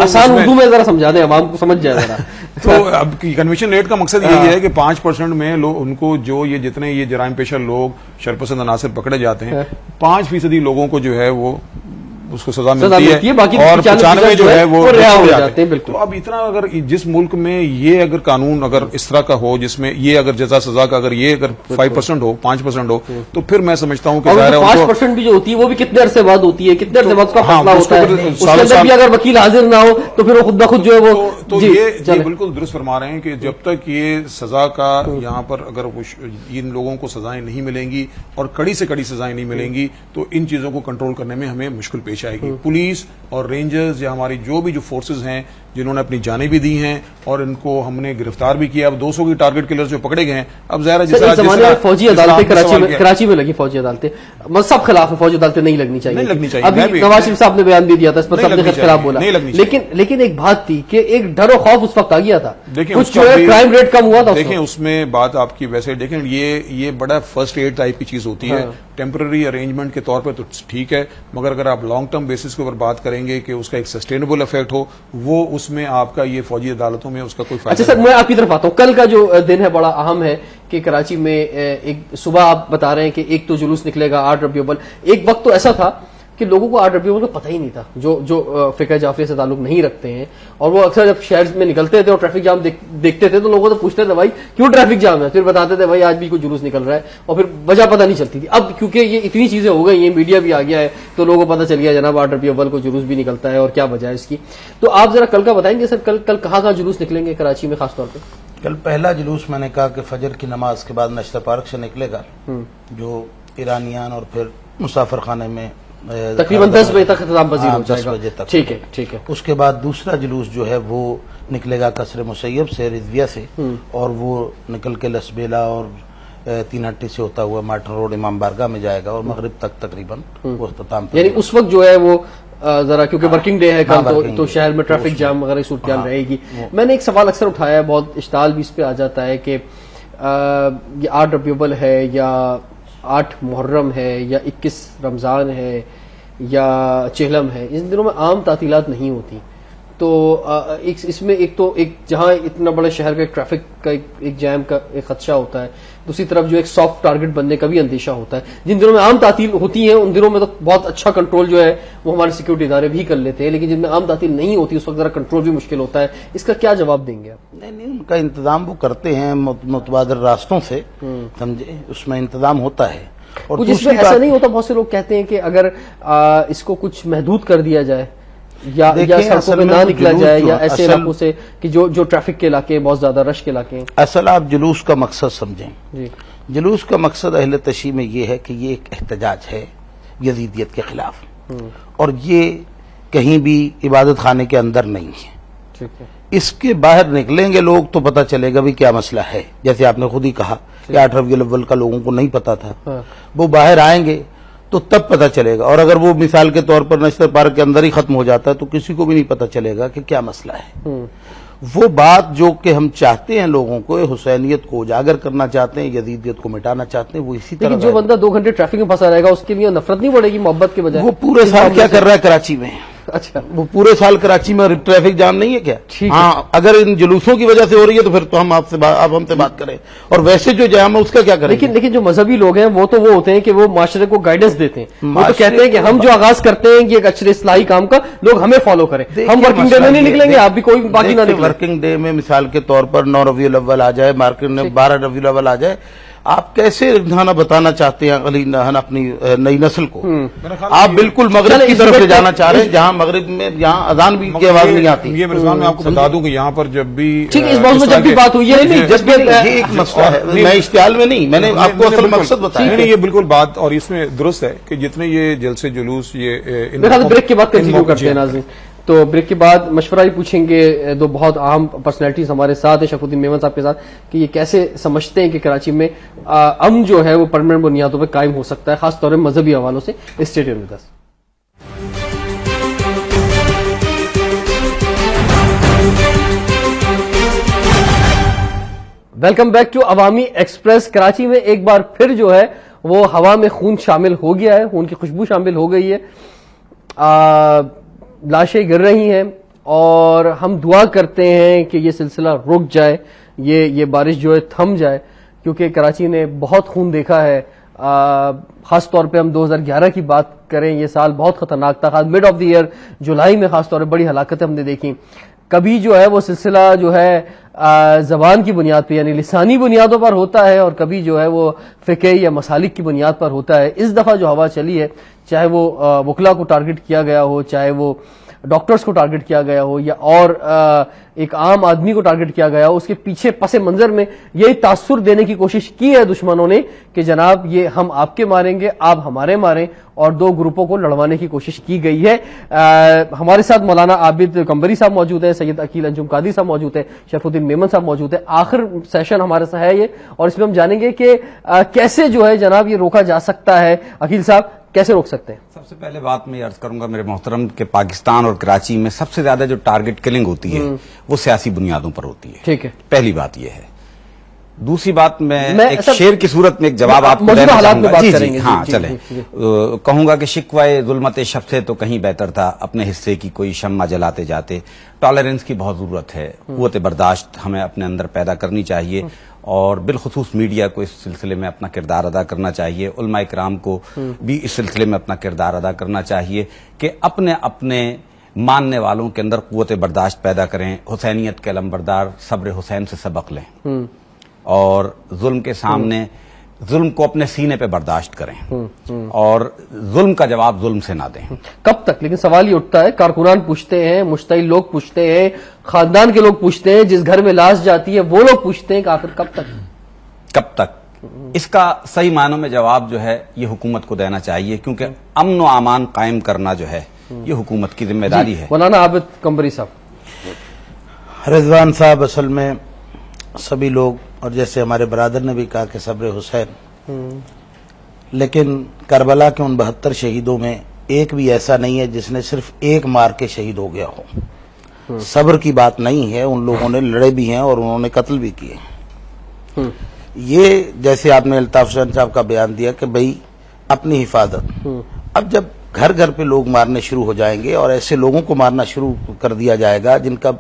آسان اردو میں ذرا سمجھا دیں، عوام کو سمجھ جائے ذرا. تو اب کنوکشن ریٹ کا مقصد یہی ہے کہ 5% میں ان کو جو یہ جتنے یہ جرائم پیشہ لوگ شرپسند عناصر پکڑے جاتے ہیں 5% لوگوں کو جو ہے وہ اس کو سزا ملتی ہے اور 95 جو ہے وہ رہا ہو جاتے ہیں. تو اب اتنا اگر جس ملک میں یہ اگر قانون اگر اس طرح کا ہو جس میں یہ اگر جزا سزا کا اگر یہ اگر 5% ہو 5% ہو تو پھر میں سمجھتا ہوں کہ 5% بھی جو ہوتی ہے وہ بھی کتنے عرصے بعد ہوتی ہے، کتنے عرصے بعد کا فیصلہ ہوتا ہے. اس کے اندر بھی اگر وکیل حاضر نہ ہو تو پھر وہ خود بخود جو ہے وہ. تو یہ بالکل درست فرما رہے ہیں کہ جب تک یہ سزا کا یہاں پر اگر ان لوگوں کو سزائیں نہیں ملیں گی اور کڑی سے کڑی سزائیں نہیں ملیں گی تو ان چیزوں کو کنٹرول کرنے میں ہمیں مشکل پیش آئے گی. پولیس اور رینجرز یا ہماری جو بھی جو فورسز ہیں جنہوں نے اپنی جانیں بھی دی ہیں اور ان کو ہم نے گرفتار بھی کیا. اب 200 کی ٹارگٹ کلرز جو پکڑے گئے ہیں اب ظاہر ہے فوجی عدالتیں کراچی میں لگی، فوجی عدالتیں سب خلاف فوجی عدالتیں نہیں لگنی چاہیے. ابھی نواز شریف صاحب نے بیان بھی دیا تھا اس پر، سب نے خلاف بولا. لیکن ایک بات تھی کہ ایک ڈر و خوف اس وقت آ گیا تھا، کچھ جو ہے کرائم ریٹ کم ہوا تھا. دیکھیں اس میں بات آپ کی ویسے دیکھیں یہ بڑا فرسٹ ایڈ ٹائپ کی چیز ہوتی ہے. ٹیمپرری ارینجمنٹ کے طور پہ تو ٹھیک ہے، مگر اگر آپ لانگ ٹرم بیسس کے اوپر بات کریں گے کہ اس کا ایک سسٹینیبل افیکٹ ہو وہ اس میں آپ کا یہ فوجی عدالتوں میں اس کا کوئی فائدہ. اچھا سر میں آپ کی طرف آتا ہوں. کل کا جو دن ہے بڑا اہم ہے کہ کراچی میں ایک صبح آپ بتا رہے ہیں کہ ایک تو جلوس نکلے گا 8 ربیع الاول. ایک وقت تو ایسا تھا کہ لوگوں کو آرٹ ربیع الاول کا پتہ ہی نہیں تھا, جو فقہ جعفریہ سے تعلق نہیں رکھتے ہیں, اور وہ اکثر جب شہر میں نکلتے تھے اور ٹریفک جام دیکھتے تھے تو لوگوں سے پوچھتے تھے بھائی کیوں ٹریفک جام ہے, پھر بتاتے تھے بھائی آج بھی کوئی جلوس نکل رہا ہے, اور پھر وجہ پتہ نہیں چلتی تھی. اب کیونکہ یہ اتنی چیزیں ہو گئی ہیں, میڈیا بھی آ گیا ہے, تو لوگوں کو پتہ چل گیا جناب آرٹ ربیع الاول کو جلوس بھی نکلتا ہے اور کیا وجہ ہے اس کی. تو آپ ذرا کل کا بتائیں گے سر, کل کہاں جلوس نکلیں گے کراچی میں خاص طور پہ؟ کل پہلا جلوس میں نے کہا کہ فجر کی نماز کے بعد نشتر پارک سے نکلے گا, جو ایرانیان اور پھر مسافر خانے میں تقریباً 10 بجے تک اختتام پذیر ہو جائے گا. 10 بجے تک. ٹھیک ہے, ٹھیک ہے. اس کے بعد دوسرا جلوس جو ہے وہ نکلے گا قصر مسیب سے, رضویہ سے, اور وہ نکل کے لسبیلا اور 3 ہٹی سے ہوتا ہوا مارٹن روڈ امام بارگاہ میں جائے گا, اور مغرب تک تقریباً وہ اختتام. یعنی اس وقت جو ہے وہ ذرا کیونکہ ورکنگ ڈے ہے کل, تو شہر میں ٹریفک جام وغیرہ صورتحال رہے گی. میں نے ایک سوال اکثر اٹھایا ہے, بہت اشتعال بھی اس پہ آ جاتا ہے کہ یہ 8 ربیع الاول ہے یا 8 محرم ہے یا 21 رمضان ہے یا چہلم ہے, ان دنوں میں عام تعطیلات نہیں ہوتی. تو اس میں ایک جہاں اتنا بڑا شہر کا ایک ٹریفک کا ایک جیم کا ایک خدشہ ہوتا ہے, دوسری طرف جو ایک سافٹ ٹارگٹ بننے کا بھی اندیشہ ہوتا ہے. جن دنوں میں عام تعطیل ہوتی ہیں ان دنوں میں تو بہت اچھا کنٹرول جو ہے وہ ہمارے سیکورٹی ادارے بھی کر لیتے ہیں, لیکن جن میں عام تعطیل نہیں ہوتی اس وقت ذرا کنٹرول بھی مشکل ہوتا ہے. اس کا کیا جواب دیں گے آپ؟ نہیں, ان کا انتظام وہ کرتے ہیں متبادل راستوں سے, سمجھے, اس میں انتظام ہوتا ہے. اور کچھ اس میں ایسا نہیں ہوتا, بہت سے لوگ کہتے ہیں کہ اگر اس کو کچھ محدود کر دیا جائے یا سڑکوں پہ نہ نکلا جائے یا ایسے علاقوں سے کہ جو ٹریفک کے علاقے بہت زیادہ رش کے علاقے ہیں. اصل آپ جلوس کا مقصد سمجھیں. جی, جلوس کا مقصد اہل تشیع میں یہ ہے کہ یہ ایک احتجاج ہے یزیدیت کے خلاف, اور یہ کہیں بھی عبادت خانے کے اندر نہیں ہے. ٹھیک ہے. اس کے باہر نکلیں گے لوگ تو پتہ چلے گا بھی کیا مسئلہ ہے. جیسے آپ نے خود ہی کہا کہ 8 ربیع الاول کا لوگوں کو نہیں پتا تھا, وہ باہر آئیں گے تو تب پتہ چلے گا. اور اگر وہ مثال کے طور پر نشتر پارک کے اندر ہی ختم ہو جاتا ہے تو کسی کو بھی نہیں پتہ چلے گا کہ کیا مسئلہ ہے. وہ بات جو کہ ہم چاہتے ہیں لوگوں کو, حسینیت کو اجاگر کرنا چاہتے ہیں, یزیدیت کو مٹانا چاہتے ہیں, وہ اسی طرح. لیکن جو بندہ 2 گھنٹے ٹریفک میں پھنسا رہے گا اس کے لیے نفرت نہیں بڑھے گی محبت کے بجائے؟ وہ پورے سال کیا کر رہا ہے کراچی میں؟ اچھا, وہ پورے سال کراچی میں ٹریفک جام نہیں ہے کیا؟ ہاں, اگر ان جلوسوں کی وجہ سے ہو رہی ہے تو پھر تو ہم آپ ہم سے بات کریں, اور ویسے جو جام ہے اس کا کیا کریں؟ لیکن جو مذہبی لوگ ہیں وہ تو وہ ہوتے ہیں کہ وہ معاشرے کو گائیڈنس دیتے ہیں. وہ تو کہتے ہیں کہ ہم جو آغاز کرتے ہیں کہ ایک اچھے اصلاحی کام کا, لوگ ہمیں فالو کریں. ہم ورکنگ ڈے میں نہیں نکلیں گے, آپ بھی کوئی باقی نہ نکلیں. ورکنگ ڈے میں مثال کے طور پر 9 ربیع الاول آ جائے, مارکیٹ میں 12 ربیع الاول آ جائے, آپ کیسے بتانا چاہتے ہیں اپنی نئی نسل کو؟ آپ بالکل مغرب کی طرف سے جانا چاہ رہے ہیں جہاں مغرب میں جہاں اذان بھی کی آواز نہیں آتی. یہ میرے میں آپ کو بتا دوں کہ یہاں پر جب بھی اس موضوع میں جب بھی بات ہوئی ہے, یہ ایک مسئلہ ہے, میں اشتعال میں نہیں, میں نے آپ کو اصل مقصد بتایا. نہیں, یہ بالکل بات, اور اس میں درست ہے کہ جتنے یہ جلسے جلوس یہ بریک کے بعد کنٹینیو کرتے ہیں ناظرین. تو بریک کے بعد مشورہ ہی پوچھیں گے دو بہت اہم پرسنالٹیز ہمارے ساتھ ہیں, شرف الدین میمن صاحب کے ساتھ, کہ یہ کیسے سمجھتے ہیں کہ کراچی میں امن جو ہے وہ پرماننٹ بنیادوں پہ قائم ہو سکتا ہے, خاص طور پر مذہبی حوالوں سے. Stay tuned with us. Welcome back to Awami express. Karachi میں ایک بار پھر جو ہے وہ ہوا میں خون شامل ہو گیا ہے, خون کی خوشبو شامل ہو گئی ہے, لاشیں گر رہی ہیں, اور ہم دعا کرتے ہیں کہ یہ سلسلہ رک جائے, یہ بارش جو ہے تھم جائے, کیونکہ کراچی نے بہت خون دیکھا ہے. خاص طور پہ ہم 2011 کی بات کریں, یہ سال بہت خطرناک تھا, خاص مڈ آف دی ایئر جولائی میں خاص طور پہ بڑی ہلاکتیں ہم نے دیکھی. کبھی جو ہے وہ سلسلہ جو ہے زبان کی بنیاد پہ یعنی لسانی بنیادوں پر ہوتا ہے, اور کبھی جو ہے وہ فقہی یا مسالک کی بنیاد پر ہوتا ہے. اس دفعہ جو ہوا چلی ہے, چاہے وہ وکلا کو ٹارگٹ کیا گیا ہو, چاہے وہ ڈاکٹرز کو ٹارگٹ کیا گیا ہو, یا اور ایک عام آدمی کو ٹارگٹ کیا گیا ہو, اس کے پیچھے پس منظر میں یہی تاثر دینے کی کوشش کی ہے دشمنوں نے کہ جناب یہ ہم آپ کے ماریں گے, آپ ہمارے ماریں, اور 2 گروپوں کو لڑوانے کی کوشش کی گئی ہے. ہمارے ساتھ مولانا عابد قمبری صاحب موجود ہیں, سید عقیل انجم قادری صاحب موجود ہیں, شرف الدین میمن صاحب موجود ہیں. آخر سیشن ہمارے ساتھ ہے یہ, اور اس میں ہم جانیں گے کہ کیسے جو ہے جناب یہ روکا جا سکتا ہے. عقیل صاحب کیسے روک سکتے ہیں؟ سب سے پہلے بات میں یہ عرض کروں گا میرے محترم کہ پاکستان اور کراچی میں سب سے زیادہ جو ٹارگٹ کلنگ ہوتی ہے وہ سیاسی بنیادوں پر ہوتی ہے. ٹھیک ہے, پہلی بات یہ ہے. دوسری بات میں ایک شعر کی صورت میں ایک جواب آپ کو دینا چاہوں گا. جی ہاں چلیں. کہوں گا کہ شکوائے ظلمت شب سے تو کہیں بہتر تھا اپنے حصے کی کوئی شمع جلاتے جاتے. ٹالرنس کی بہت ضرورت ہے, قوت برداشت ہمیں اپنے اندر پیدا کرنی چاہیے, اور بالخصوص میڈیا کو اس سلسلے میں اپنا کردار ادا کرنا چاہیے, علماء کرام کو بھی اس سلسلے میں اپنا کردار ادا کرنا چاہیے کہ اپنے اپنے ماننے والوں کے اندر قوت برداشت پیدا کریں, حسینیت کے علمبردار صبر حسین سے سبق لیں اور ظلم کے سامنے ظلم کو اپنے سینے پہ برداشت کریں اور ظلم کا جواب ظلم سے نہ دیں. کب تک؟ لیکن سوال یہ اٹھتا ہے, کارکنان پوچھتے ہیں, مشتعل لوگ پوچھتے ہیں, خاندان کے لوگ پوچھتے ہیں, جس گھر میں لاش جاتی ہے وہ لوگ پوچھتے ہیں کہ آخر کب تک؟ کب تک اس کا صحیح معنوں میں جواب جو ہے یہ حکومت کو دینا چاہیے, کیونکہ امن و امان قائم کرنا جو ہے یہ حکومت کی ذمہ داری ہے. مولانا عابد قمبری صاحب. رضوان صاحب, اصل میں سبھی لوگ, اور جیسے ہمارے برادر نے بھی کہا کہ صبر حسین, لیکن کربلا کے ان 72 شہیدوں میں ایک بھی ایسا نہیں ہے جس نے صرف ایک مار کے شہید ہو گیا ہو. صبر کی بات نہیں ہے, ان لوگوں نے لڑے بھی ہیں اور انہوں نے قتل بھی کیے. یہ جیسے آپ نے الطاف حسین صاحب کا بیان دیا کہ بھئی اپنی حفاظت, اب جب گھر گھر پہ لوگ مارنے شروع ہو جائیں گے اور ایسے لوگوں کو مارنا شروع کر دیا جائے گا جن کا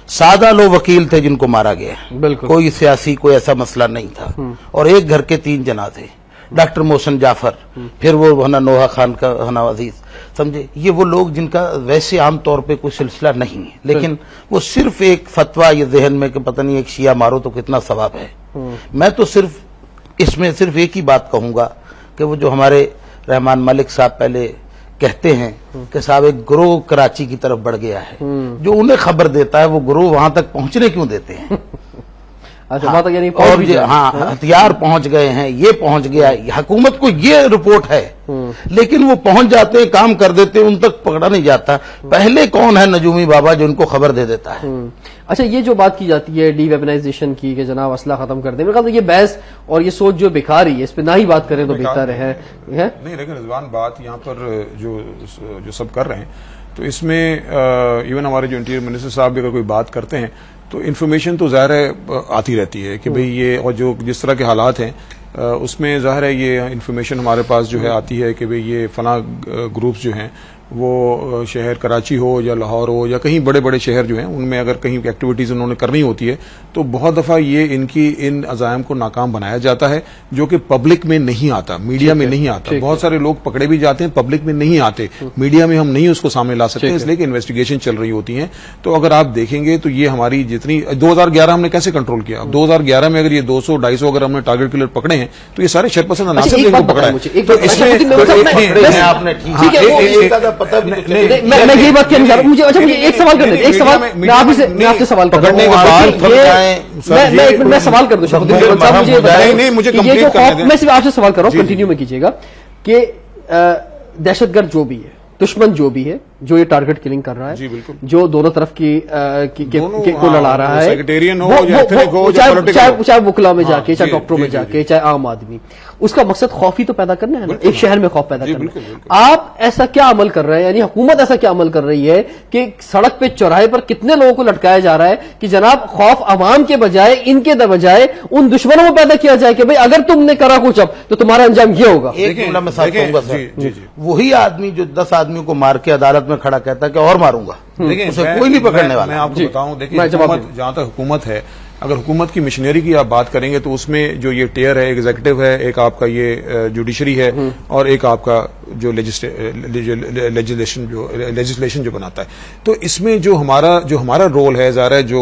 سادہ لو وکیل تھے جن کو مارا گیا, بالکل کوئی سیاسی کوئی ایسا مسئلہ نہیں تھا, اور ایک گھر کے 3 جنازے, ڈاکٹر محسن جعفر, پھر وہ نوحہ خان کا ہنا عزیز, سمجھے, یہ وہ لوگ جن کا ویسے عام طور پہ کوئی سلسلہ نہیں ہے, لیکن وہ صرف ایک فتویٰ یہ ذہن میں کہ پتہ نہیں ایک شیعہ مارو تو کتنا ثواب ہے. میں تو صرف اس میں صرف ایک ہی بات کہوں گا کہ وہ جو ہمارے رحمان ملک صاحب پہلے کہتے ہیں کہ صاحب ایک گروہ کراچی کی طرف بڑھ گیا ہے, جو انہیں خبر دیتا ہے وہ گروہ وہاں تک پہنچنے کیوں دیتے ہیں؟ اور ہاں ہتھیار پہنچ گئے ہیں, یہ پہنچ گیا ہے, حکومت کو یہ رپورٹ ہے, لیکن وہ پہنچ جاتے ہیں, کام کر دیتے ہیں, ان تک پکڑا نہیں جاتا. پہلے کون ہے نجومی بابا جو ان کو خبر دے دیتا ہے؟ اچھا, یہ جو بات کی جاتی ہے ڈی ویپنائزیشن کی کہ جناب اسلحہ ختم کر دیں, میرے خیال سے یہ بحث اور یہ سوچ جو بکھا رہی ہے اس پہ نہ ہی بات کریں تو بہتر ہے. نہیں, لیکن رضوان بات یہاں پر جو سب کر رہے ہیں تو اس میں ایون ہمارے جو انٹیریئر منسٹر صاحب بھی اگر کوئی بات کرتے ہیں تو انفارمیشن تو ظاہر ہے آتی رہتی ہے کہ بھئی یہ, اور جو جس طرح کے حالات ہیں اس میں ظاہر ہے یہ انفارمیشن ہمارے پاس جو ہے آتی ہے کہ بھئی یہ فلاں گروپس جو ہیں وہ شہر کراچی ہو یا لاہور ہو یا کہیں بڑے بڑے شہر جو ہیں ان میں اگر کہیں ایکٹیویٹیز انہوں نے کرنی ہوتی ہے تو بہت دفعہ یہ ان عزائم کو ناکام بنایا جاتا ہے جو کہ پبلک میں نہیں آتا, میڈیا میں نہیں آتا. بہت سارے لوگ پکڑے بھی جاتے ہیں, پبلک میں نہیں آتے, میڈیا میں ہم نہیں اس کو سامنے لا سکتے اس لیے کہ انویسٹیگیشن چل رہی ہوتی ہیں. تو اگر آپ دیکھیں گے تو یہ ہماری جتنی 2011 ہم نے کیسے کنٹرول کیا, 2011 میں اگر یہ 200-250 اگر ہم نے ٹارگٹ کلر پکڑے ہیں تو یہ سارے شرپسند عناصر کو پکڑا ہے. تو اس میں یہ بات کہنا چاہ رہا ہوں, مجھے ایک سوال کر دیتے, ایک سوال میں آپ سے سوال کر رہا ہوں, میں سوال کر دوں میں صرف آپ سے سوال کر رہا ہوں, کنٹینیو میں کیجیے گا کہ دہشت گرد جو بھی ہے, دشمن جو بھی ہے, جو یہ ٹارگٹ کلنگ کر رہا ہے, جو دونوں طرف کو لڑا رہا ہے, چاہے وکلا میں جا کے, چاہے ڈاکٹروں میں جا کے, چاہے عام آدمی, اس کا مقصد خوف ہی تو پیدا کرنا ہے نا, ایک شہر میں خوف پیدا کرنا. آپ ایسا کیا عمل کر رہے ہیں, یعنی حکومت ایسا کیا عمل کر رہی ہے کہ سڑک پہ چوراہے پر کتنے لوگوں کو لٹکایا جا رہا ہے کہ جناب خوف عوام کے بجائے, ان کے بجائے ان دشمنوں کو پیدا کیا جائے کہ بھئی اگر تم نے کرا کچھ اب تو تمہارا انجام یہ ہوگا. ایک جملہ میں ساتھ کہوں گا سر, وہی آدمی جو 10 آدمیوں کو مار کے عدالت میں کھڑا کہتا ہے کہ اور ماروں گا, اسے کوئی نہیں پکڑنے والا. میں آپ کو بتاؤں, دیکھیں جہاں تک حکومت ہے, اگر حکومت کی مشینری کی آپ بات کریں گے تو اس میں جو یہ ٹیئر ہے, ایگزیکٹو ہے, ایک آپ کا یہ جوڈیشری ہے, اور ایک آپ کا جو لیجسلیشن جو بناتا ہے. تو اس میں جو ہمارا رول ہے, ظاہر ہے جو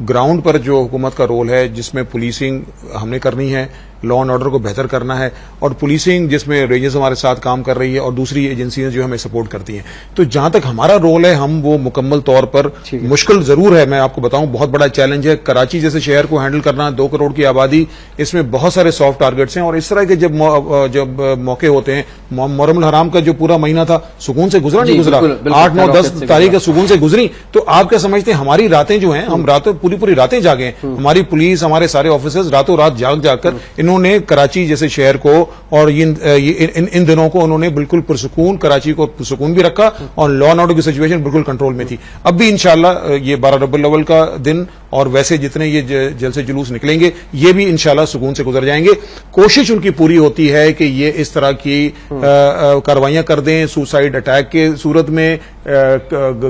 گراؤنڈ پر جو حکومت کا رول ہے جس میں پولیسنگ ہم نے کرنی ہے, لا اینڈ آرڈر کو بہتر کرنا ہے, اور پولیسنگ جس میں رینجز ہمارے ساتھ کام کر رہی ہے اور دوسری ایجنسیاں جو ہمیں سپورٹ کرتی ہیں. تو جہاں تک ہمارا رول ہے ہم وہ مکمل طور پر, مشکل ضرور ہے, میں آپ کو بتاؤں بہت بڑا چیلنج ہے. کراچی جیسے شہر کو ہینڈل کرنا, 2 کروڑ کی آبادی, اس میں بہت سارے سافٹ ٹارگٹس ہیں, اور اس طرح کے جب موقع ہوتے ہیں, محرم الحرام کا جو پورا مہینہ تھا سکون سے گزرا نہیں گزرا, 8, 9, 10 تاریخ سکون سے گزری, تو آپ کیا سمجھتے ہیں ہماری راتیں جو ہیں, ہم راتیں پوری راتیں جاگے ہیں, ہماری پولیس, ہمارے سارے آفیسرز راتوں رات جاگ کر ان انہوں نے کراچی جیسے شہر کو اور ان دنوں کو انہوں نے بالکل پرسکون کراچی کو پرسکون بھی رکھا اور لا اینڈ آرڈر کی سچویشن بالکل کنٹرول میں تھی. اب بھی انشاءاللہ یہ 12 ربیع الاول کا دن اور ویسے جتنے یہ جلسے جلوس نکلیں گے یہ بھی انشاءاللہ سکون سے گزر جائیں گے. کوشش ان کی پوری ہوتی ہے کہ یہ اس طرح کی کاروائیاں کر دیں سوسائڈ اٹیک کے صورت میں,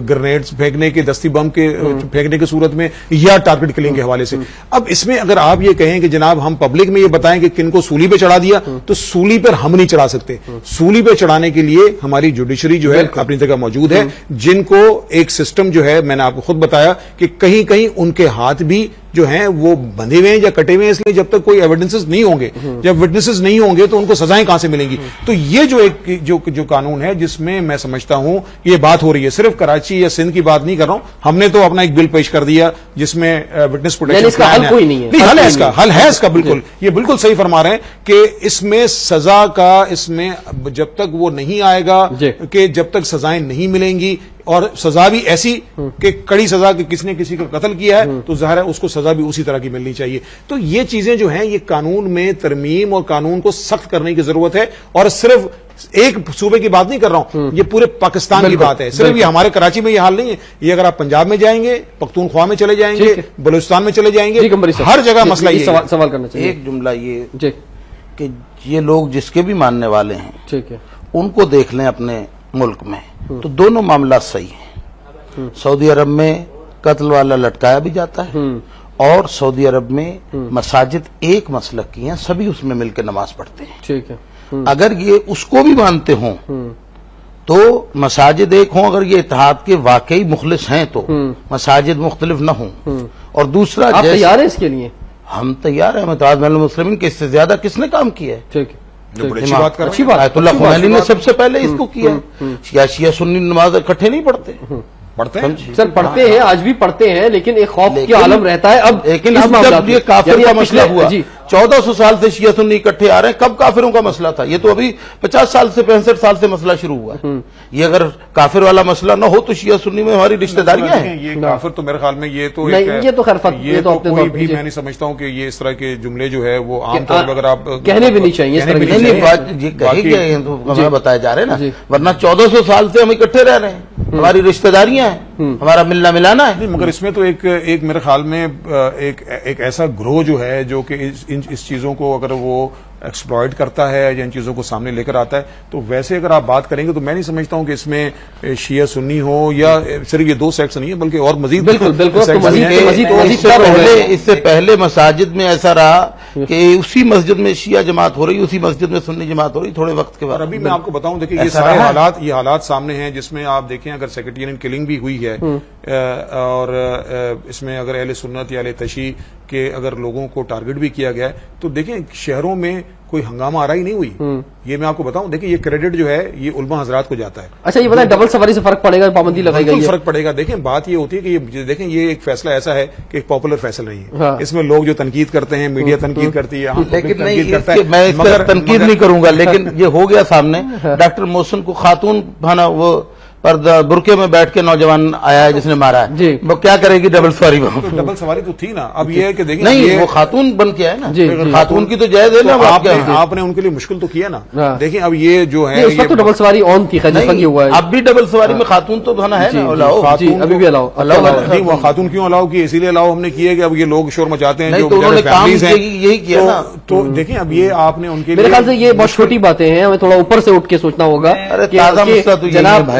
گرنیڈز پھینکنے کے, دستی بم کے پھینکنے کی صورت میں, یا ٹارگٹ کلنگ کے حوالے سے. اب اس میں اگر آپ یہ کہیں کہ جناب ہم پبلک میں یہ بتائیں کہ کن کو سولی پہ چڑھا دیا, تو سولی پر ہم نہیں چڑھا سکتے. سولی پہ چڑھانے کے لیے ہماری جوڈیشری جو ہے اپنی جگہ موجود ہے, جن کو ایک سسٹم جو ہے میں نے آپ کو خود بتایا کہ کہیں کہیں ان کے ہاتھ بھی جو ہیں وہ بندھے ہوئے ہیں یا کٹے ہوئے ہیں, اس لیے جب تک کوئی ایویڈنسز نہیں ہوں گے, جب وٹنسز نہیں ہوں گے تو ان کو سزائیں کہاں سے ملیں گی. تو یہ جو ایک جو قانون ہے جس میں میں سمجھتا ہوں یہ بات ہو رہی ہے, صرف کراچی یا سندھ کی بات نہیں کر رہا ہوں. ہم نے تو اپنا ایک بل پیش کر دیا جس میں وٹنس پروٹیکشن حل کوئی نہیں ہے, حل ہے اس کا بالکل, یہ بالکل صحیح فرما رہے ہیں کہ اس میں سزا کا, اس میں جب تک وہ نہیں آئے گا کہ جب تک سزائیں نہیں ملیں گی اور سزا بھی ایسی کہ کڑی سزا کہ کسی نے کسی کو قتل کیا ہے تو ظاہر ہے اس کو سزا بھی اسی طرح کی ملنی چاہیے. تو یہ چیزیں جو ہیں یہ قانون میں ترمیم اور قانون کو سخت کرنے کی ضرورت ہے, اور صرف ایک صوبے کی بات نہیں کر رہا ہوں, یہ پورے پاکستان کی بات ہے. صرف یہ ہمارے کراچی میں یہ حال نہیں ہے, یہ اگر آپ پنجاب میں جائیں گے, پختونخوا میں چلے جائیں گے, بلوچستان میں چلے جائیں گے, ہر جگہ مسئلہ یہ سوال کرنا چاہیے. ایک جملہ یہ کہ یہ لوگ جس کے بھی ماننے والے ہیں ٹھیک ہے ان کو دیکھ لیں اپنے ملک میں تو دونوں معاملات صحیح ہیں. سعودی عرب میں قتل والا لٹکایا بھی جاتا ہے, اور سعودی عرب میں مساجد ایک مسلک کی ہیں, سبھی اس میں مل کے نماز پڑھتے ہیں. ٹھیک ہے, اگر یہ اس کو بھی مانتے ہوں تو مساجد ایک ہوں, اگر یہ اتحاد کے واقعی مخلص ہیں تو مساجد مختلف نہ ہوں. اور دوسرا آپ تیار ہیں اس کے لیے؟ ہم تیار ہیں. اتحاد بین المسلمین کے اس سے زیادہ کس نے کام کیا ہے؟ ٹھیک ہے, اچھی بات. آیت اللہ خمینی نے سب سے پہلے اس کو کیا. شیعہ سنی نماز اکٹھے نہیں پڑھتے, پڑھتے ہیں سر, پڑھتے ہیں, آج بھی پڑھتے ہیں, لیکن ایک خوف کی عالم رہتا ہے. اب لیکن جب یہ کافر کا مسئلہ ہوا, 1400 سال سے شیعہ سنی اکٹھے آ رہے ہیں, کب کافروں کا مسئلہ تھا؟ یہ تو ابھی 50 سال سے 65 سال سے مسئلہ شروع ہوا ہے. یہ اگر کافر والا مسئلہ نہ ہو تو شیعہ سنی میں ہماری رشتہ داریاں ہیں. یہ کافر تو میرے خیال میں یہ تو کوئی بھی میں نہیں سمجھتا ہوں کہ یہ اس طرح کے جملے جو ہے وہ عام طور پر اگر آپ کہنے بھی نہیں چاہیے, یہ کہے گئے ہیں تو ہمیں بتائے جا رہے ہیں نا, ورنہ 1400 سال سے ہم اکٹھے رہ رہے ہیں, ہماری رشتہ داریاں ہیں, ہمارا ملنا ملانا ہے. مگر اس میں تو ایک میرے خیال میں ایک ایسا گروہ جو ہے جو کہ اس چیزوں کو اگر وہ ایکسپلائٹ کرتا ہے یا ان چیزوں کو سامنے لے کر آتا ہے, تو ویسے اگر آپ بات کریں گے تو میں نہیں سمجھتا ہوں کہ اس میں شیعہ سنی ہو یا صرف یہ دو سیکٹس نہیں ہے بلکہ اور مزید اس سے پہلے مساجد میں ایسا رہا کہ اسی مسجد میں شیعہ جماعت ہو رہی, اسی مسجد میں سنی جماعت ہو رہی تھوڑے وقت کے بعد. ابھی میں آپ کو بتاؤں دیکھیں یہ سارے حالات سامنے ہیں جس میں آپ دیکھیں اگر سیکریٹریٹ کلنگ بھی ہوئی ہے اور اس میں اگر اہل سنت یا اہل تشیع کہ اگر لوگوں کو ٹارگٹ بھی کیا گیا ہے تو دیکھیں شہروں میں کوئی ہنگامہ آرائی نہیں ہوئی. یہ میں آپ کو بتاؤں دیکھیں یہ کریڈٹ جو ہے یہ علماء حضرات کو جاتا ہے. اچھا یہ بتائیں ڈبل سواری سے فرق پڑے گا, پابندی لگائی گئی ہے, فرق پڑے گا. دیکھیں بات یہ ہوتی ہے کہ یہ دیکھیں یہ ایک فیصلہ ایسا ہے کہ ایک پاپولر فیصلہ نہیں ہے, اس میں لوگ جو تنقید کرتے ہیں, میڈیا تنقید کرتی ہے, لیکن میں اس پر تنقید نہیں کروں گا, لیکن یہ ہو گیا سامنے. ڈاکٹر محسن کو خاتون وہ برقعے میں بیٹھ کے نوجوان آیا ہے جس نے مارا ہے, وہ کیا کرے گی ڈبل سواری؟ ڈبل سواری تو تھی نا. اب یہ ہے کہ دیکھیں نہیں وہ خاتون بن کے آئے نا, خاتون کی تو جائز ہے نا, آپ نے ان کے لیے مشکل تو کیا نا. دیکھیں اب یہ جو ہے تو ڈبل سواری آن تھی, اب بھی ڈبل سواری میں خاتون تو ہے نا, ابھی بھی الاؤ. وہ خاتون کیوں الاؤ کی, اسی لیے الاؤ ہم نے کیا کہ اب یہ لوگ شور مچاتے ہیں جو فیملیز ہیں یہی کیا نا. تو دیکھیں اب یہ آپ نے ان کے میرے خیال سے یہ بہت چھوٹی باتیں ہیں, ہمیں تھوڑا اوپر سے اٹھ کے سوچنا ہوگا.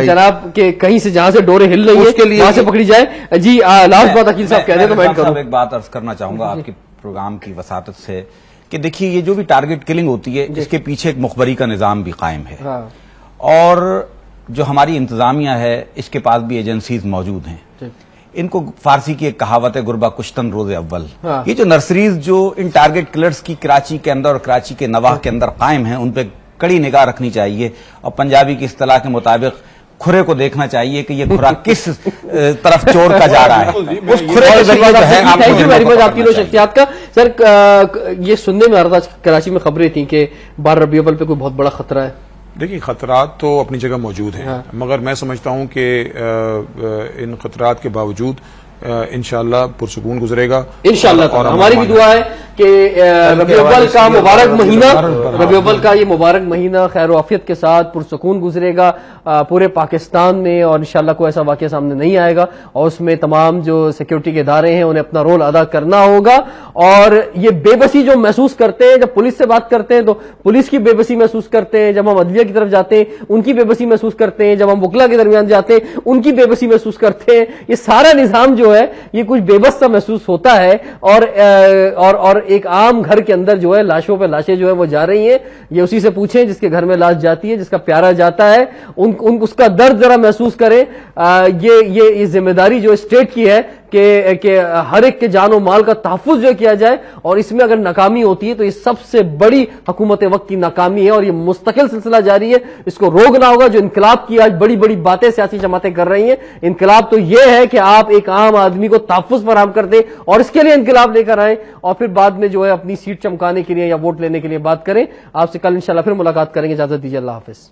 جناب کہ کہیں سے جہاں سے ڈورے ہل رہی ہے وہاں سے پکڑی جائے. جی لاسٹ بات عقیل صاحب کہہ دیں تو میں کروں. ایک بات عرض کرنا چاہوں گا آپ کے پروگرام کی وساطت سے کہ دیکھیے یہ جو بھی ٹارگٹ کلنگ ہوتی ہے اس کے پیچھے ایک مخبری کا نظام بھی قائم ہے, اور جو ہماری انتظامیہ ہے اس کے پاس بھی ایجنسیز موجود ہیں. ان کو فارسی کی ایک کہاوت ہے غربہ کشتن روز اول. یہ جو نرسریز جو ان ٹارگٹ کلرز کی کراچی کے اندر اور کراچی کے نواح کے اندر قائم ہیں ان پہ کڑی نگاہ رکھنی چاہیے, اور پنجابی کی اصطلاح کے مطابق کھرے کو دیکھنا چاہیے کہ یہ کھرا کس طرف چور کا جا رہا ہے. اس کھرے کے ذریعے جو ہے آپ کی لوگ شخصیات کا. سر یہ سننے میں آ رہا تھا کراچی میں خبریں تھیں کہ 12 ربیع الاول پہ کوئی بہت بڑا خطرہ ہے. دیکھیں خطرات تو اپنی جگہ موجود ہیں, مگر میں سمجھتا ہوں کہ ان خطرات کے باوجود انشاءاللہ پرسکون گزرے گا انشاءاللہ تعالی. ہماری بھی دعا ہے کہ ربیع الاول کا مبارک مہینہ، ربیع الاول کا یہ مبارک مہینہ خیر و عافیت کے ساتھ پرسکون گزرے گا پورے پاکستان میں، اور انشاءاللہ کوئی ایسا واقعہ سامنے نہیں آئے گا، اور اس میں تمام جو سیکیورٹی کے ادارے ہیں انہیں اپنا رول ادا کرنا ہوگا. اور یہ بے بسی جو محسوس کرتے ہیں جب پولیس سے بات کرتے ہیں تو پولیس کی بے بسی محسوس کرتے ہیں، جب ہم عدلیہ کی طرف جاتے ہیں ان کی بے بسی محسوس کرتے ہیں، جب ہم وکلا کے درمیان جاتے ہیں ان کی بے بسی محسوس کرتے ہیں. یہ سارا نظام جو ہے یہ کچھ بے بس سا محسوس ہوتا ہے، اور ایک عام گھر کے اندر جو ہے لاشوں پہ لاشیں جو ہے وہ جا رہی ہیں. یہ اسی سے پوچھیں جس کے گھر میں لاش جاتی ہے، جس کا پیارا جاتا ہے، اس کا درد ذرا محسوس کریں. یہ ذمہ داری جو اسٹیٹ کی ہے کہ ہر ایک کے جان و مال کا تحفظ جو کیا جائے، اور اس میں اگر ناکامی ہوتی ہے تو یہ سب سے بڑی حکومت وقت کی ناکامی ہے، اور یہ مستقل سلسلہ جاری ہے. اس کو روکنا ہوگا. جو انقلاب کی آج بڑی بڑی باتیں سیاسی جماعتیں کر رہی ہیں، انقلاب تو یہ ہے کہ آپ ایک عام آدمی کو تحفظ فراہم کر دیں اور اس کے لیے انقلاب لے کر آئیں، اور پھر بعد میں جو ہے اپنی سیٹ چمکانے کے لیے یا ووٹ لینے کے لیے بات کریں. آپ سے کل انشاءاللہ پھر ملاقات کریں گے. اجازت دیجیے. اللہ حافظ.